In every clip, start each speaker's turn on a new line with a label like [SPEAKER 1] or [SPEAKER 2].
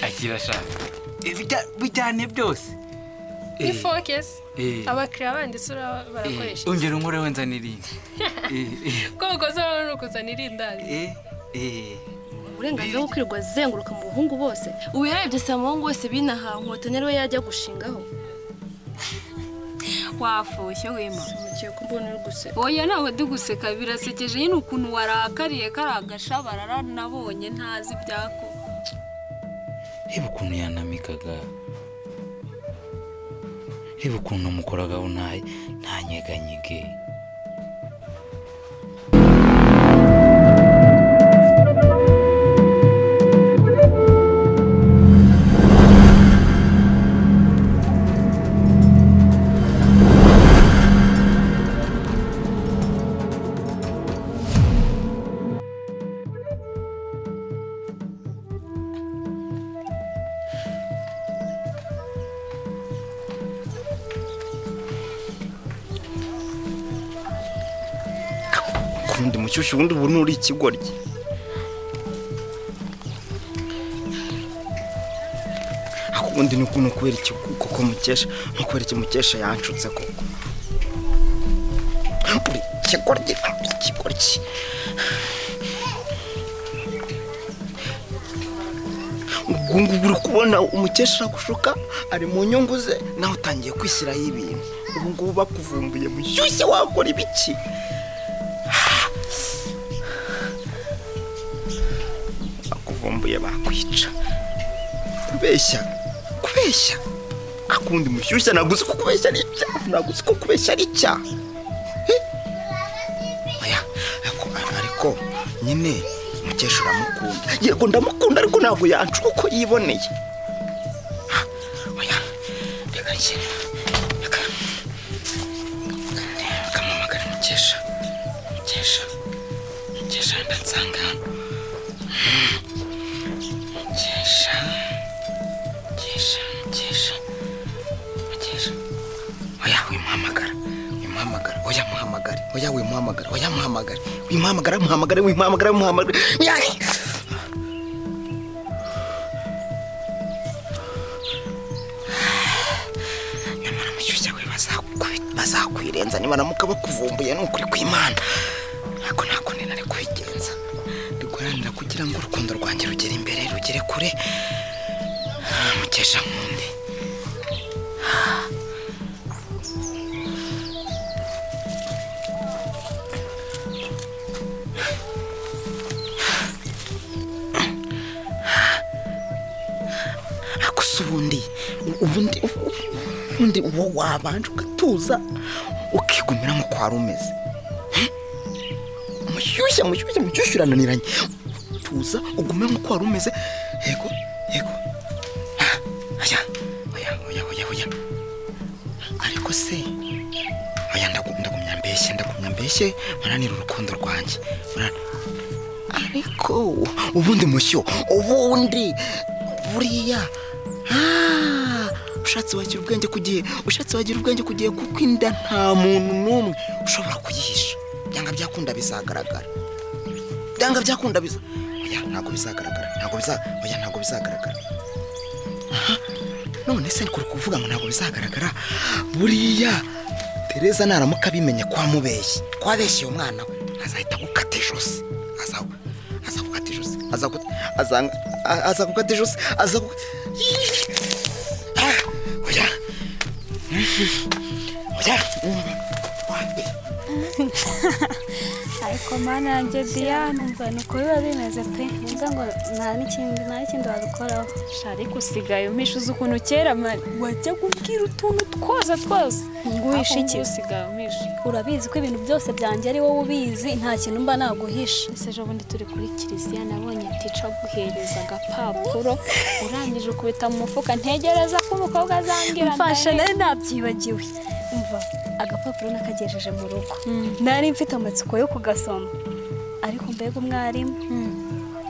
[SPEAKER 1] akira sha bijyane byose
[SPEAKER 2] ni focus abakiriya bandi sura barakoresha
[SPEAKER 1] ongera unkore wenza nirindi
[SPEAKER 2] koko zo n'ukuzana irindazi
[SPEAKER 3] uburenganzira bwo kwirirwa zenguruka mu buhungu bose ubu yarebye se amuhungu wese binaha nkotane rwe yajya gushingaho
[SPEAKER 4] wafushye wema
[SPEAKER 3] mugiye kumbona uri guseka
[SPEAKER 4] oya nawe diguseka birasekeje yine ukuntu warakariye karagashabarara nabonye ntazi byako
[SPEAKER 1] reba ukuntu yanamikaga reba ukuntu mukoragaho ntanyeganyege
[SPEAKER 5] kundi mucyushyu ubundi ubu nuri ikigoryi akundi nukuntu kubera iki koko mukesha nukubera iki mukesha yanshutse koko uri ikigoryi ubwo uri kubona umukesha aragushuka ari mu nyungu ze nawe utangiye kwishyiraho ibintu ubu ngubu bakuvumbuye mushyushye wakora ibiki bakuvumbuye bakwica kubeshya akundi mushyushye naguze ko kubeshya ari icyaha naguze ko kubeshya ari icyaha ariko nyine mukesha uramukunda yego ndamukunda ariko ntabwo yancuka uko yiboneye oya reka njye reka kamamagara mukesha ndansanga hano mukesha oya wimuhamagara nyamara mushyushya we bazakwirenza niba namuka bakuvumbuye n'ukuri kw'Imana ariko ntabwo nari kubigenza ndiguharanira kugira ngo urukundo rwanjye rugere imbere rugere kure mukesha nkunde ubundi uwo wabanje ugatuza ukigumira mu kwa rumeze mushyushya urananiranye tuza ugume mu kwa rumeze yego oya ariko se oya ndagumya mbeshye maranira urukundo rwanjye ariko ubundi mushyo buriya ushatse wagira ubwenge kugiye kuko inda nta muntu n'umwe ushobora kuyihisha byanga byakunda bizagaragara oya ntabwo bizagaragara none se kuri kuvuga ngo ntabwo bizagaragara buriya Tereza naramuka bimenye kwa mubeshyi kwabeshye umwana we azahita gukata ijosi
[SPEAKER 6] ariko mana yanjye Diane mva nuko biba bimeze pe nza ngo nta n'ikindi wabikoraho
[SPEAKER 4] ariko usigaye umpishuza ukuntu kera wajya kubwira utuntu twose
[SPEAKER 6] nguhisha iki
[SPEAKER 4] usigaye umpisha
[SPEAKER 6] urabizi ko ibintu byose byanjye ari wowe ubizi nta kintu mba naguhisha
[SPEAKER 4] ese ejo bundi turi kuri kiliziya nabonye tica guhereza agapapuro urangije ukubita mu mufuka ntegereza ko umukobwa azambwira
[SPEAKER 6] mfasha nari nabyibagiwe umva agapapuro nakagejeje mu rugo nari mfite amatsiko yo kugasoma ariko mbega umwarimu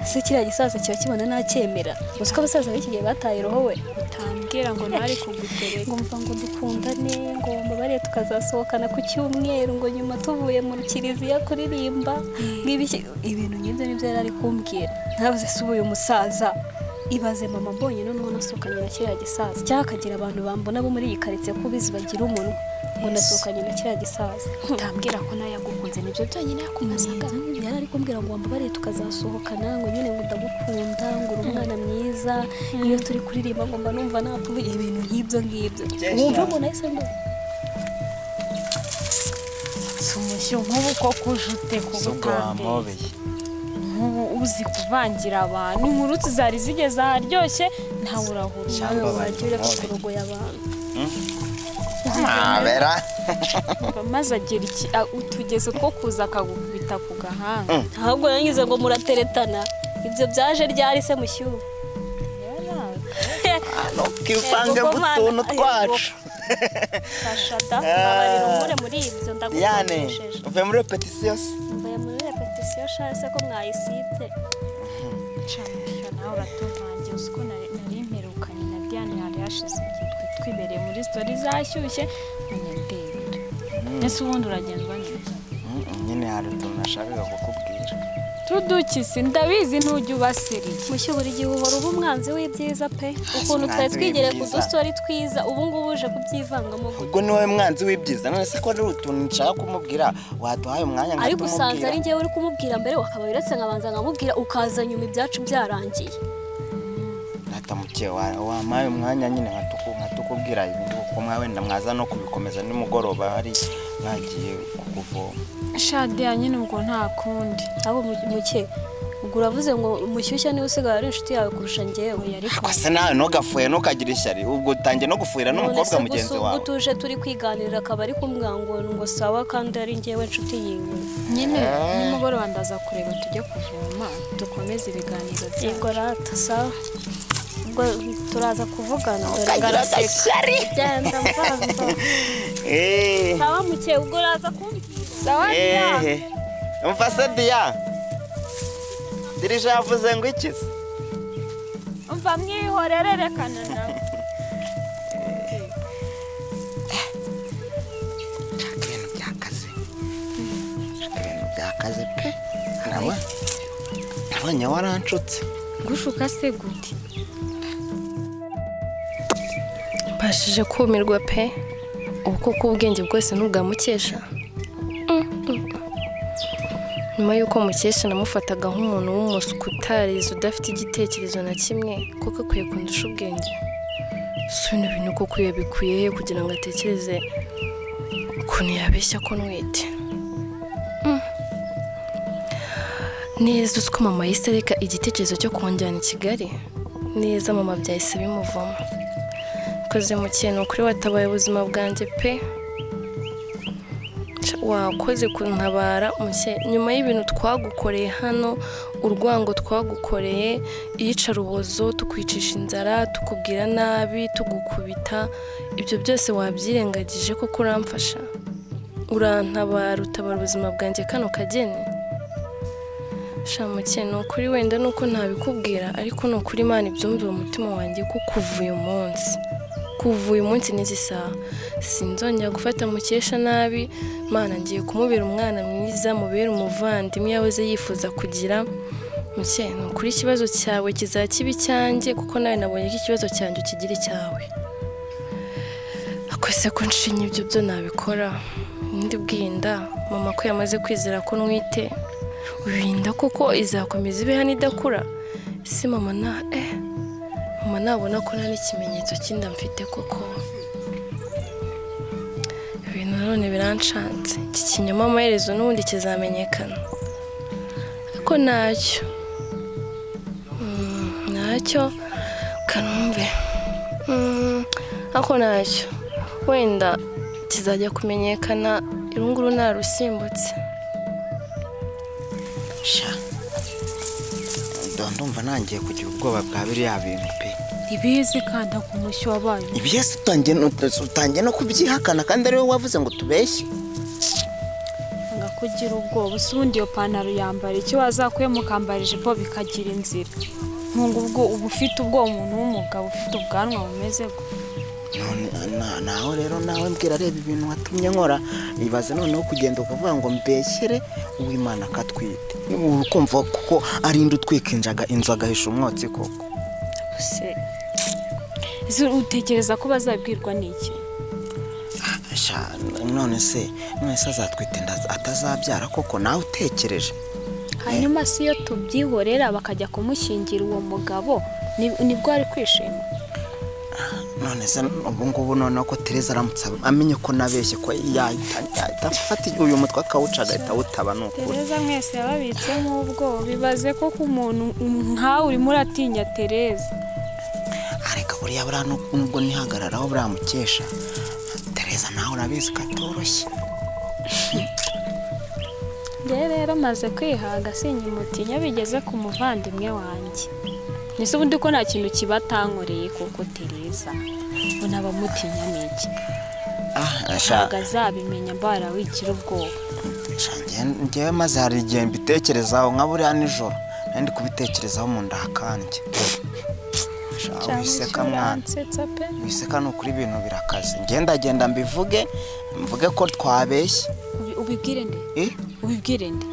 [SPEAKER 6] se kiriya gisaza kiba kibona ntacyemera gusa ko abasaza b'iki gihe bataye roho we
[SPEAKER 4] utambwira ngo ntari kugutereka
[SPEAKER 6] ngo mva ngo dukundane ngo mbabare tukazasohokana ku cyumweru ngo nyuma tuvuye mu kiliziya kuririmba ibintu nk'ibyo nibyo yari ari kumbwira ntabaze se uyu musaza ibaze mama mbonye noneho nasohokanye na kiriya gisaza cyangwa akagira abantu bambona bo muri iyi karitsiye ko bizi bagira umunwa ngo nasohokanye na kiriya gisaza
[SPEAKER 4] utambwira ko nawe yagukunze nibyo byonyine yakumazaga
[SPEAKER 6] yari ari kumbwira ngo mbabare tukazasohokana ngo nyine ngo ndagukunda ngo uri umwana mwiza iyo turi kuririmba ngo mba numva napfuye ibintu nk'ibyo ngibyo wumva umuntu ahise mbona
[SPEAKER 4] umushyo nk'ubu ko kujute ku butambere nk'ubu uzi kuvangira abantu inkuru zari zigeze aharyoshye ntawe urahura
[SPEAKER 6] nawe wagira ko kurogoya abantu
[SPEAKER 5] bera
[SPEAKER 4] maze agira iki utugeze ko kuza akagukubita ku gahanga
[SPEAKER 6] ahubwo yangize ngo murateretana ibyo byaje ryari se mushyuwe
[SPEAKER 5] kivange mu tuntu twacu
[SPEAKER 6] Sashada babarira umure muri ibyo ndagukoresheje
[SPEAKER 5] uvuye muri repetition
[SPEAKER 6] mvuye muri repetition shase ko mwayisite
[SPEAKER 4] cyane nawe uratuvangiye uko nari imperukanye na Diane yari yashize igihe twibereye muri story zashyushye nyendebera ese ubundi uragendwa neza
[SPEAKER 5] nyine hari utuntu nashakaga kukubwira
[SPEAKER 4] tudukisi ndabizi ntujya ubasiriye
[SPEAKER 6] mushyo buri gihe uhora uba umwanzi w'ibyiza pe ukuntu twari twigere ku dustori twiza ubu ngubu uje kubyivangamo
[SPEAKER 5] ubwo ni wowe mwanzi w'ibyiza none se ko ari utuntu nshaka kumubwira waduhaye umwanya ngo
[SPEAKER 6] ariko usanze ari njyewe uri kumubwira mbere wakaba uretse nkabanza nkamubwira ukaza nyuma ibyacu byarangiye
[SPEAKER 5] natamukiye wamaye umwanya nyine nkatukubwira ibintu kuko mwawenda mwaza no kubikomeza nimugoroba hari mwagiye kukuvoma
[SPEAKER 4] Shadia nyine ubwo nta kundi
[SPEAKER 6] abo muke ubwo uravuze ngo umushyushya niwe usigaye ari inshuti yawe kurusha njyewe
[SPEAKER 5] ariko se nawe ntugafuye ntukagira ishyari ubwo utangiye no gufuhira n'umukobwa mugenzi wawe
[SPEAKER 6] tuje turi kwiganirira akaba ari kumbwira ngo sawa kandi ari njyewe inshuti yiwe
[SPEAKER 4] nyine nimugoroba ndaza kureba tujye kuvoma dukomeze ibiganiro
[SPEAKER 6] yego rata sawa ubwo turaza kuvugana
[SPEAKER 5] ngaraseka
[SPEAKER 6] genda mvanza sawa muke ubwo uraza kumbwira
[SPEAKER 4] sawa
[SPEAKER 5] umva se Dia dirije yavuze ngo iki se
[SPEAKER 4] umva mwihorerereka nawe
[SPEAKER 5] ibintu byakaze pe nabonye waranshutse
[SPEAKER 2] gushuka se gute mbashije kumirwa pe ubu koko ubwenge bwose ntubwamukesha nyuma y'uko mukesha namufataga nk'umuntu w'umusuku utarize udafite igitekerezo na kimwe kuko akwiye kundusha ubwenge si bino bintu koko yabikuye he kugira ngo atekereze ukuntu yabeshya ko nwite neza uzi ko mama yahise areka igitekerezo cyo kunjyana i Kigali neza mama byahise bimuvamo koze mu kintu kuri watabaye ubuzima bwanjye pe wakoze kuntabara mushye nyuma y'ibintu twagukoreye hano urwango twagukoreye iyicarubozo tukwicisha inzara tukubwira nabi tugukubita ibyo byose wabyirengagije koko uramfasha urantabara utabara ubuzima bwanjye kano kageni shamuke ni ukuri wenda nuko ntabikubwira ariko ni ukuri Imana ibyumvira umutima wanjye ko kuva uyu munsi n'izi saha sinzongera gufata mukesha nabi Mana ngiye kumubera umwana mwiza mubera umuvandimwe yahoze yifuza kugira muke ni ukuri ikibazo cyawe kizakiba icyanjye kuko nawe nabonye ko ikibazo cyanjye ukigira icyawe akwese ko nshinye ibyo byo nabikora ndi bwinda mama ko yamaze kwizera ko nwite ubinda koko izakomeza ibe hano idakura si mama nabona ko nta n'ikimenyetso cy'inda mfite koko ibintu none biranshanze iki kinyoma amaherezo n'ubundi kizamenyekana ariko ntacyo kanumve ariko ntacyo wenda kizajya kumenyekana irunguru narusimbutse
[SPEAKER 5] sha ndumva nangiye kugira ubwoba bwa biriya bintu pe
[SPEAKER 4] ibizi kanda ku mushyo wabaye
[SPEAKER 5] ibiyese utangiye no kubyihakana kandi ari wowe wavuze ngo tubeshye
[SPEAKER 4] kugira ubwoba usundi iyo pantaro yambara icyo wazakuye mukambara ijipo bikagira inzira nkungu ubwo uba ufite ubwo umuntu w'umugabo ufite ubwanwa bumeze
[SPEAKER 5] none nawe rero nawe mbwira reba ibintu watumye nkora ibaze noneho kugenda ukavuga ngo mbeshyere uw'Imana akatwite ukumva kuko arinda utwika inzu agahisha umwotsi koko
[SPEAKER 4] se utekereza ko bazabwirwa n'iki
[SPEAKER 5] none se azatwite atazabyara koko nawe utekereje
[SPEAKER 4] hanyuma si iyo tubyihorera bakajya kumushyingira uwo mugabo nibwo ari kwishima
[SPEAKER 5] none se ubu ngubu noneho ko Tereza aramutse amenye ko nabeshye ko yahita afata uyu mutwe akawuca agahita awutaba ni ukuri
[SPEAKER 4] Tereza mwese yababitsemo ubwo bibaze ko umuntu nkawe urimo uratinya Tereza
[SPEAKER 5] areka buriya buriya nubwo nihagararaho buriya mukesha Tereza nawe urabizi ko atoroshye
[SPEAKER 4] rero maze kwihaga sinyimutinya bigeze ku muvandimwe wanjye nese ubundi ko nta kintu kibatankoreye kuko Tereza ngo nabamutinya n'iki ntabwo azabimenya mbara wigira ubwoba
[SPEAKER 5] ngewe maze hari igihe mbitekerezaho nka buriya nijoro ndi kubitekerezaho mu nda hakanjye wiseka mwana wiseka ni ukuri ibintu birakaze ngenda mvuge ko twabeshye
[SPEAKER 4] ubibwire nde ubibwire nde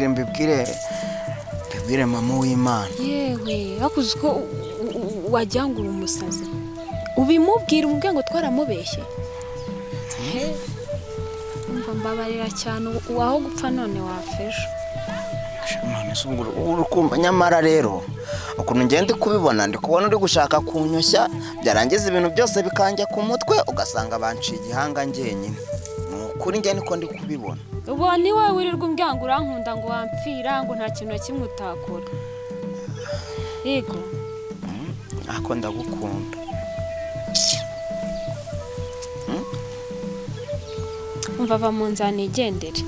[SPEAKER 5] mbibwire mama w'Imana
[SPEAKER 4] yewe hakuze ko wajyangura umusazi ubimubwira umubwira ngo twaramubeshye umva mbabarira cyane waho gupfa none wafejo
[SPEAKER 5] none se urukumva nyamara rero ukuntu ngende kubibona ndi kubona uri gushaka kunyoshya byarangiza ibintu byose bikanjya ku mutwe ugasanga banciye igihanga ngenyine kuri njye niko ndi kubibona
[SPEAKER 4] ubu ni wowe wirirwa umbwira ngo urankunda ngo wampfira ngo nta kintu na kimwe utakora yego
[SPEAKER 5] ako ndagukunda
[SPEAKER 4] umva va mu nzani igendere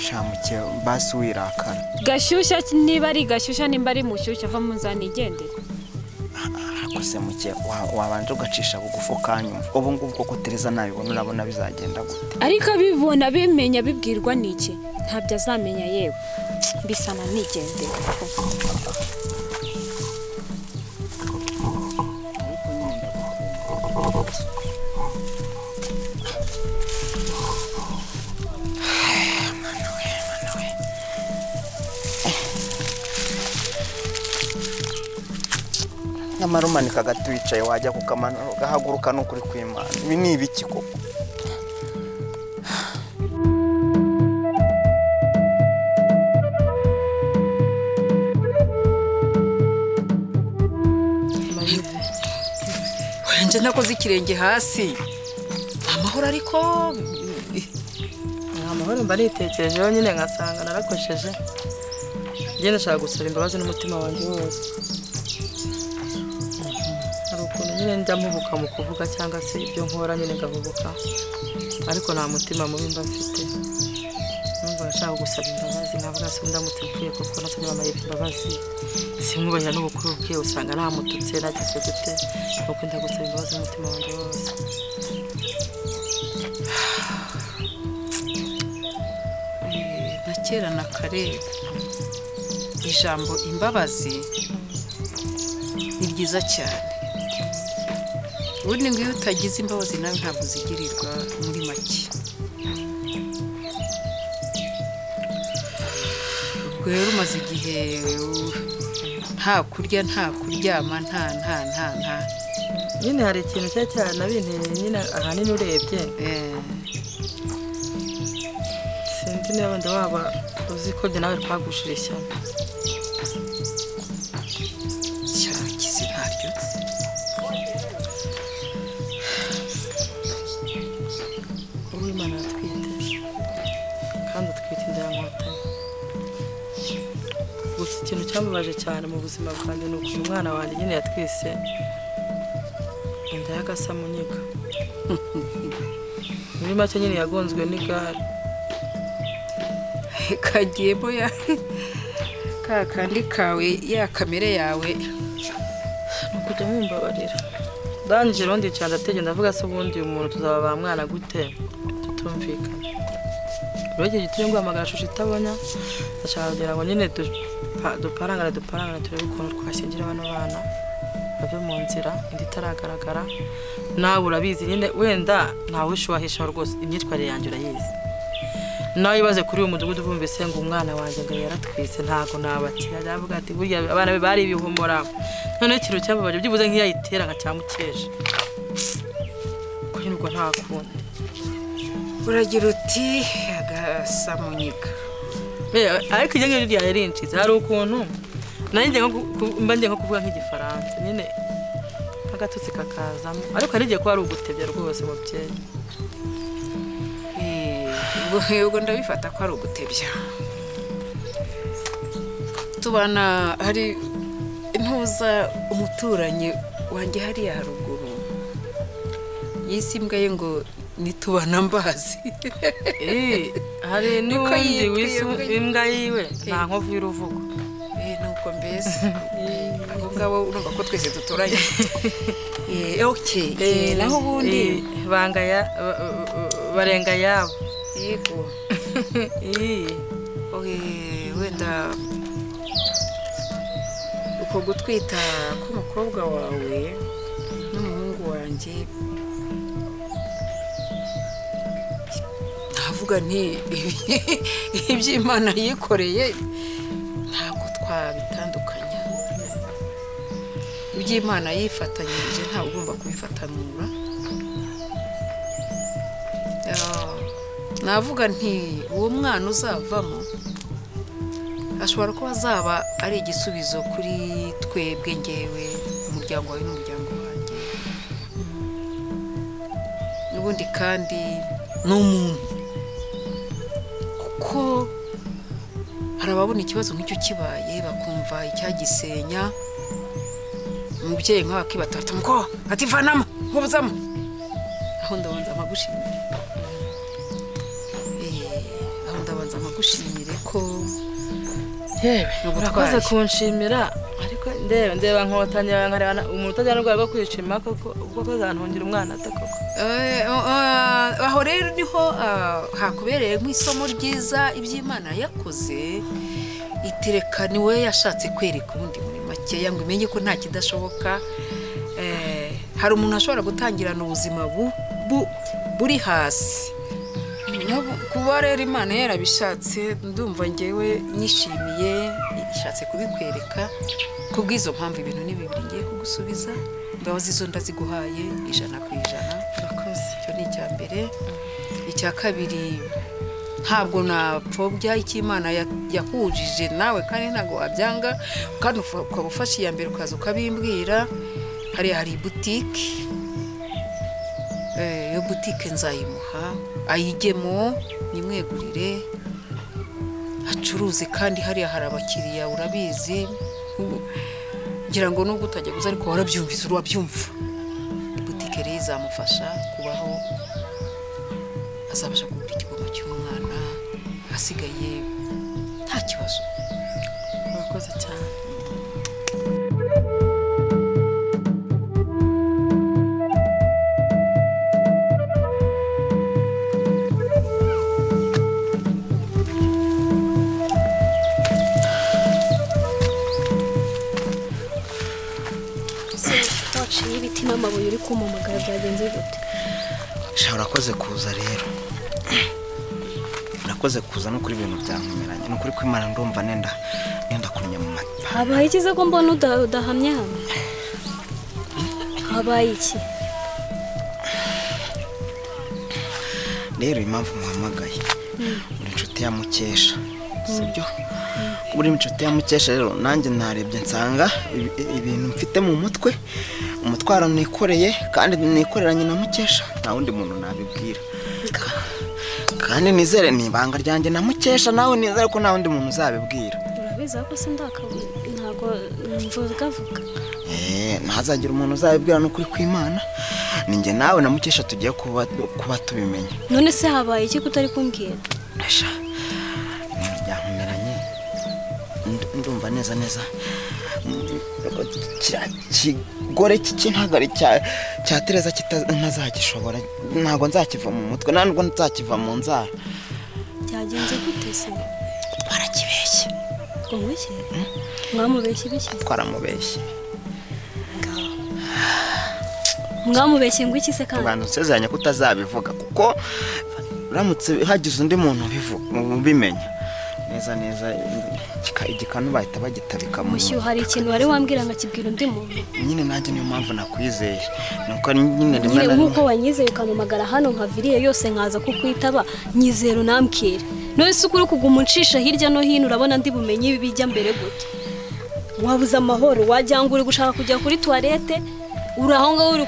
[SPEAKER 5] shamuke basi wirakara
[SPEAKER 4] gashyushya niba ari gashyushya nimba ari mushyushya va mu nzani igendere
[SPEAKER 5] akose muke wabanje ugacisha bugufi ukanyumva ubu ngubu koko Tereza nabibona urabona bizagenda gute
[SPEAKER 4] ariko abibona bimenya bibwirwa n'iki ntabyo azamenya yewe bisana nigendere
[SPEAKER 5] nyamara umanika agati wicaye wajya kukamanura ugahaguruka n'ukuri kw'Imana ibi ni ibiki koko
[SPEAKER 7] nje nakoze ikirenge hasi amahoro ariko
[SPEAKER 8] amahoro mba nitekerejeho nyine ngasanga narakosheje njye ndashaka gusaba imbabazi n'umutima wanjye wose hari ukuntu nyine njya mpubuka mu kuvuga cyangwa se ibyo nkora nyine ngahubuka ariko nta mutima mubi mba mfite numva nashaka gusaba imbabazi navuga se ndamutse mpfuye kuko nasabye mama imbabazi simwubahira n'ubukuru bwe usanga namututse nagize gute nuko ndagusaba imbabazi n'umutima wanjye wose
[SPEAKER 7] na kera na kare ijambo imbabazi ni ryiza cyane ubundi ngo iyo utagize imbabazi nawe ntabwo uzigirirwa muri make ubwo rero umaze igihe nta kurya nta kuryama nta
[SPEAKER 8] nyine hari ikintu cya cyane abinteye nyine ahanini urebye sinzi niba wenda waba uzi ko byo nawe twagushira ishyamba
[SPEAKER 7] cyakize ntaryo
[SPEAKER 8] uw'Imana atwite kandi utwite inda ya Nkotanyi gusa ikintu cyamubaje cyane mu buzima bwanjye ni ukuntu umwana wanjye nyine yatwise inda y'agasamunyiga muri make nyine yagonzwe n'igare
[SPEAKER 7] kagiyemo ya kakandi kawe ya kamere yawe
[SPEAKER 8] kujya mumbabarira ndangije rundi cyane ndategenda ndavuga se ubundi uyu muntu tuzaba ba mwana gute tutumvikana urege gitumye guhamagara shusho itabonya ndashaka kugira ngo nyine duparangane turebe ukuntu twashyingira bano bana bave mu nzira indi itaragaragara nawe urabizi nyine wenda ntawe ushubahisha rwose imyitwarire yanjye urayizi nawe ibaze kuri uyu mudugudu bumvise ngo umwana wanjye ngo yaratwise ntago nabakira aravuga ati burya abana be bari ibihumura none ikintu cyababaje byibuze nk'iyayitera nka cyamukesha ko nyine ubwo nta kundi
[SPEAKER 7] uragira uti agasamunyika
[SPEAKER 8] ariko ijya ngiri ryarincize hari ukuntu nanjye mba ngiye nko kuvuga nk'igifaransa nyine agatutsi kakazamo ariko hari igihe ko ari ugutebya rwose mubyeyi
[SPEAKER 7] ubwo ndabifata ko ari ugutebya tubana hari intuza umuturanyi wanjye hariya haruguru yisi imbwa ye ngo nitubana mbazi
[SPEAKER 8] hari n'undi imbwa yiwe nta nkovu y'uruvugo
[SPEAKER 7] nuko mbese abo ngabo urumva ko twese duturanye naho ubundi
[SPEAKER 8] barenga yabo
[SPEAKER 7] yego wenda uko gutwita k'umukobwa wawe n'umuhungu wanjye ndavuga nti iby'Imana yikoreye ntabwo twabitandukanya iby'Imana yifatanyirije ntabwo ugomba kubifatanura navuga nti uwo mwana uzavamo ashobora kuba azaba ari igisubizo kuri twebwe ngewe umuryango wawe n'umuryango wanjye n'ubundi kandi n'umuntu kuko hari ababona ikibazo nk'icyo kibaye bakumva icyagisenya umubyeyi nk'aho akibatata ngo ativanamo nkubuzamo aho ndabanza amagushimire amagushimire ko
[SPEAKER 8] urakoze kunshimira ariko ndeba nkotanya nkareba umuntu utajyana urwego rwo kwishima koko ubwo kazantungira umwana atakoko
[SPEAKER 7] aho rero niho hakubereye nk'isomo ryiza iby'Imana yakoze itereka niwe yashatse kwereka ubundi muri makeya ngo imenye ko nta kidashoboka hari umuntu ashobora gutangirana ubuzima buri hasi kuba rero Imana yarabishatse ndumva ngewe nyishimiye ishatse kubikwereka kubw'izo mpamvu ibintu ni bibiri ngiye kugusubiza imbabazi zo ndaziguhaye 100%.
[SPEAKER 8] urakoze
[SPEAKER 7] icyo ni icya mbere icya kabiri ntabwo napfobya icyo Imana yahujije nawe kandi ntabwo wabyanga kandi ukaba ufashe iya mbere ukaza ukabimbwira hari butike iyo butike nzayimuha ayigemo nimwegurire acuruze kandi hariya hari abakiriya urabizi ngira ngo nubwo utajya guza ariko warabyumvise urabyumva butike rero izamufasha kubaho azabasha kugura ikigoma cy'umwana asigaye nta kibazo
[SPEAKER 8] urakoze cyane
[SPEAKER 6] y'ibiti n'amabuye uri kumumagara byagenze gute
[SPEAKER 5] urakoze kuza rero urakoze kuza no kuri ibintu byankomeranye no kuri kw'Imana ndumva nenda kunya mu mata
[SPEAKER 6] habaye ikize ko mbona udahamye hano habaye iki
[SPEAKER 5] rero impamvu muhamagaye uri inshuti ya Mukesha sibyo uri inshuti ya Mukesha rero nanjye narebye nsanga ibintu mfite mu mutwe umutwaro nikoreye kandi nikoreranye na Mukesha nta wundi muntu nabibwira kandi nizere ni ibanga ryanjye na Mukesha nawe nizere ko nta wundi muntu uzabibwira
[SPEAKER 6] urabiza ko ntago mvuga
[SPEAKER 5] ntazagira umuntu uzabibwira no kuri kw'Imana ninjye nawe na Mukesha tugiye kuba tubimenye
[SPEAKER 6] none se habaye iki kutari kumbwira
[SPEAKER 5] ibintu byankomeranye ndumva neza kigore cy'intagari cya Tereza ntazagishobora ntago nzakiva mu mutwe ntabwo nzakiva mu nzara
[SPEAKER 6] byagenze gute se?
[SPEAKER 5] Twarakibeshye.
[SPEAKER 6] Ngo mushye? Mwamubeshye bishye?
[SPEAKER 5] Twaramubeshye.
[SPEAKER 6] Mwamubeshye ngo iki se kandi?
[SPEAKER 5] Abantu nsezeranya kutazabivuga kuko uramutse hagize undi muntu ubimenya neza igikanu bahita bagitabika mu
[SPEAKER 6] Mushyuha. Hari ikintu wari wambwira nkakibwira undi muntu?
[SPEAKER 5] Nyine nanjye niyo mpamvu nakwizeye nuko nyine rimwe
[SPEAKER 6] na rimwe nkuko wanyizeye ukamamagara hano nkaviriye yose nkaza kukwitaba nyizero nambwira none se ukuri kuguma uncisha hirya no hino urabona ndi bumenye ibi bijya mbere gute? Wabuze amahoro wajya ngo uri gushaka kujya kuri toilette uraho ngaho uri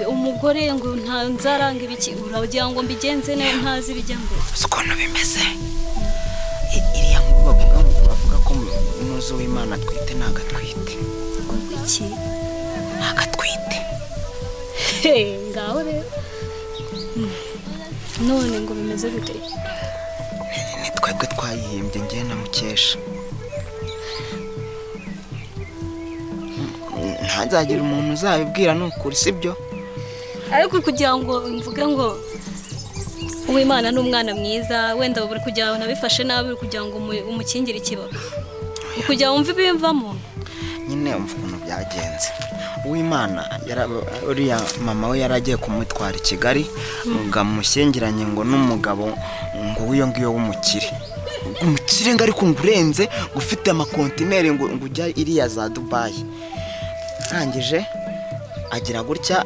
[SPEAKER 6] umugore ngo nta nzaranga ibiki uragira ngo mbigenze ne ntazi bijya mbere
[SPEAKER 5] ukuntu bimeze. Iriya nkuru bavuga ko umuzi w'Imana twite nagatwite.
[SPEAKER 6] Iki
[SPEAKER 5] nagatwite
[SPEAKER 6] ngaho rero none ngo bimeze gute?
[SPEAKER 5] Ni twebwe twayihimbye ngiye na Mukesha. Ntazagira umuntu uzabibwira n'ukuri sibyo?
[SPEAKER 6] Ariko kugira ngo mvuge ngo Uwimana n'umwana mwiza wenda buri kugira ngo nabifashe nabi kugira ngo umukingire ikiba kugira ngo umve bimvamo
[SPEAKER 5] nyine umva ukuntu byagenze. Uwimana uriya mama we yaragiye kumutwara I Kigali ngamushyingiranye ngo n'umugabo ngo wiyo ngiyo w'umukire ngo ariko ngurenze gufite amakontineri ngo ujya iriya za Dubai. Arangije agira gutya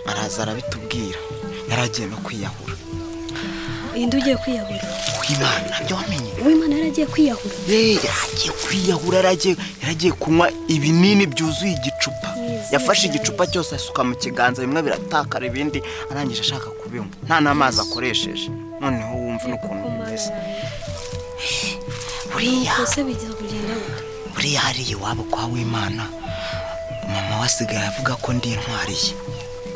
[SPEAKER 5] araza arabitubwira yaragiye no kwiyahura.
[SPEAKER 6] Indi ugiye kwiyahura?
[SPEAKER 5] Uwimana byo wamenye?
[SPEAKER 6] Uwimana yaragiye kwiyahura?
[SPEAKER 5] Yaragiye kwiyahura yaragiye kunywa ibinini byuzuye igicupa. Yafashe igicupa cyose asuka mu kiganza bimwe biratakara ibindi arangije ashaka kubinywa nta n'amazi akoresheje. Noneho wumva n'ukuntu bimeze. Buriya hari iwabo kwa Uwimana mama wasigaye avuga ko ndi intwariye.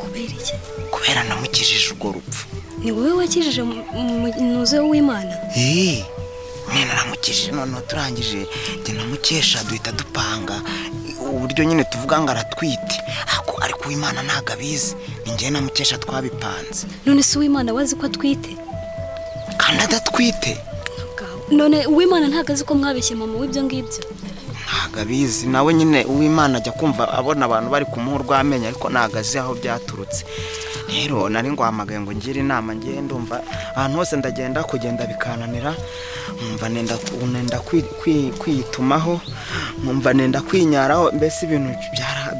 [SPEAKER 6] Kubera iki?
[SPEAKER 5] Kubera namukijije urwo rupfu.
[SPEAKER 6] Ni wowe wakijije muze w'Imana?
[SPEAKER 5] Nene naramukijije none turangije njye na Mukesha duhita dupanga uburyo nyine tuvuga ngo aratwite ariko Uwimana ntago abizi ni njye na Mukesha twabipanze.
[SPEAKER 6] None se Uwimana wazi ko atwite?
[SPEAKER 5] Kandi adatwite?
[SPEAKER 6] None Uwimana ntago azi ko mwabeshye mama w'ibyo ngibyo?
[SPEAKER 5] Ntago abizi nawe nyine Uwimana ajya kumva abona abantu bari kumuha urwamenyo ariko ntago azi aho byaturutse. Rero nari ngwamagaye ngo ngire inama ngiye ndumva ahantu hose ndagenda kugenda bikananira numva nenda kwitumaho numva nenda kwinyaraho mbese ibintu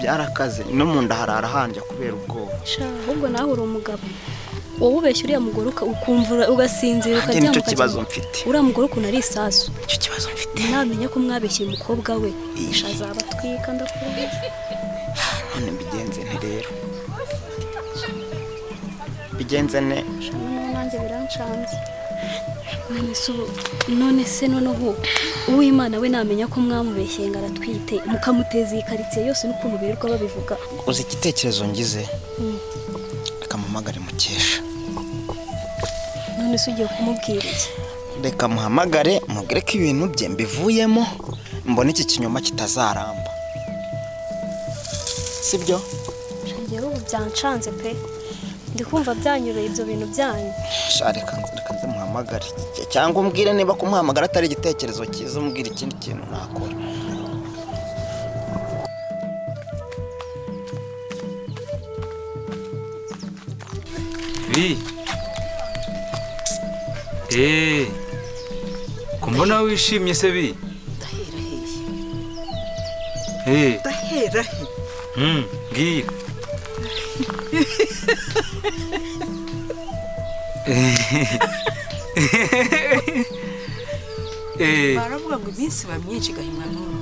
[SPEAKER 5] byarakaze no mu nda harara hanje kubera ubwoba.
[SPEAKER 6] Ahubwo nawe uri umugabo wowe ubeshya uriya mugore ukumva ugasinzira ukajya
[SPEAKER 5] mu kibazo mfite
[SPEAKER 6] uriya mugore ukuntu ari isasu.
[SPEAKER 5] Icyo kibazo mfite
[SPEAKER 6] namenya ko mwabeshye umukobwa we azaba twika ndakubiza.
[SPEAKER 5] None mbigenze nte rero bigenze ne
[SPEAKER 6] nanjye birancanze. None se noneho Uwimana we namenya ko mwamubeshye ngo aratwite mukamuteza iyi karitsiye yose n'ukuntu birirwa babivuga.
[SPEAKER 5] Uzi igitekerezo ngize reka mpamagare Mukesha.
[SPEAKER 6] None se ugiye kumubwira iki?
[SPEAKER 5] Reka muhamagare mubwire ko ibintu bye mbivuyemo mbona iki kinyoma kitazaramba sibyo?
[SPEAKER 6] Ngiye ubu byancanze pe ndikumva byanyureye ibyo bintu byanyu.
[SPEAKER 5] Reka muhamagare cyangwa umbwire niba kumuhamagara atari igitekerezo cyiza umbwire ikindi kintu nakora.
[SPEAKER 1] Kumbona wishimye se bi?
[SPEAKER 7] Ndahera he?
[SPEAKER 1] Ngira.
[SPEAKER 7] Baravuga ngo iminsi ba myinshi gahimwa n'ubu.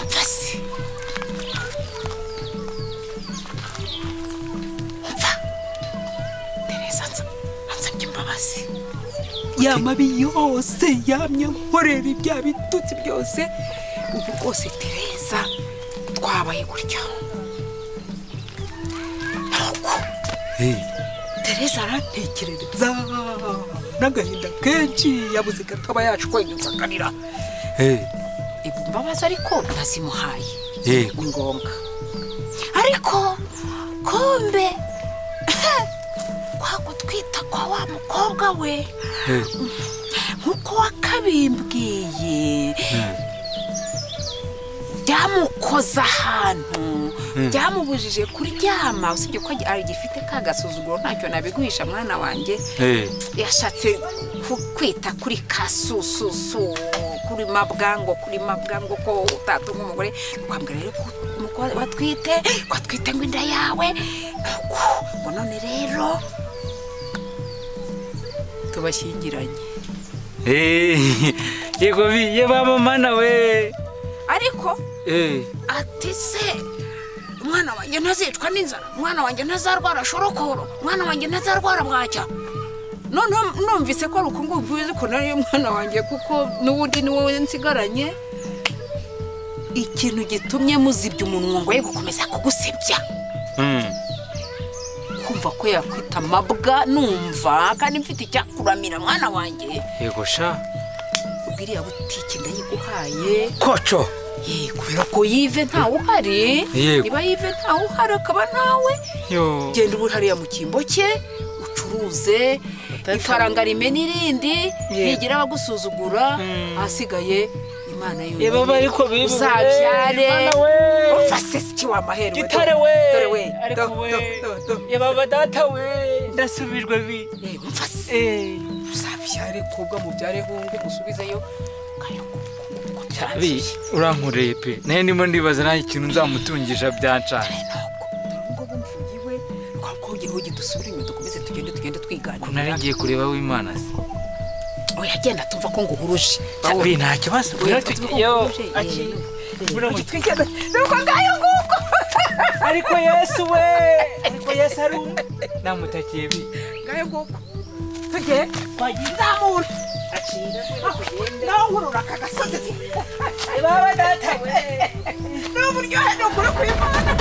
[SPEAKER 5] Fasi. Teresa ansabye imbabazi.
[SPEAKER 7] Yamabi yose yamye nkorera ibya bitutsi byose ubu rwose Teresa twabaye gutya. Teresa aratekereza n'agahinda kenshi yabuze gataba yacu kwenyuza kanira. Imbabazi ariko nazimuhaye. Ni ngombwa. Ariko kombe kwa gutwi kwita kwa wa mukobwa we nkuko wakabimbwiye byamukoza ahantu byamubujije kuryama usibye ko gifite ka gasuzuguro ntacyo nabiguhisha mwana wanjye yashatse kwita kuri kasususu kuri mabwango ko utatunga umugore kwambwira rero ko watwite ngo inda yawe ngo none rero tubashyingiranye
[SPEAKER 1] yego ye baba mana we
[SPEAKER 7] ariko ati se umwana wanjye ntazicwa n'inzara umwana wanjye ntazarwara shorokoro umwana wanjye ntazarwara bwacya none numvise ko ari uko ngubu uzi ko nari umwana wanjye kuko n'ubundi ni wowe nsigaranye ikintu gitumye muzibya umunwa ngo ye gukomeza kugusebya kumva ko yakwita mabwa numva kandi mfite icyakuramira mwana wanjye
[SPEAKER 1] yego sha
[SPEAKER 7] ubwiriya butike ndayiguhaye
[SPEAKER 1] koco
[SPEAKER 7] kubera ko yive ntawe uhari niba yive ntawe uhari akaba nawe genda ubu hariya mu cyimbo cye ucuruze ifaranga rime n'irindi ntigira abagusuzugura ahasigaye imana yonyine uzabyare umva se si wamaherwe
[SPEAKER 1] gitare we
[SPEAKER 7] dore we
[SPEAKER 1] ariko we yababa data we ndasubijwe bi
[SPEAKER 7] umva se uzabyare kobwa mubyare hungu musubizeyo
[SPEAKER 1] Bi urankoreye pe naye ndimo ndibaza nta ikintu nzamutungisha byancana
[SPEAKER 7] ngo bumvugiwe ko dusubira inyuma dukomeze tugende twiganira
[SPEAKER 1] nari ngiye kureba w'Imana se
[SPEAKER 7] oya genda tumva ko nguhuruje
[SPEAKER 1] bi nta kibazo yo
[SPEAKER 7] nuko ngayo nguko
[SPEAKER 1] ariko Yesu we ariko Yesu ari namutakiye bi
[SPEAKER 7] ngayo nguko tujye twagizamura nawe nkurura aka gasozi baba data we n'uburyohe ni ukuri kw'Imana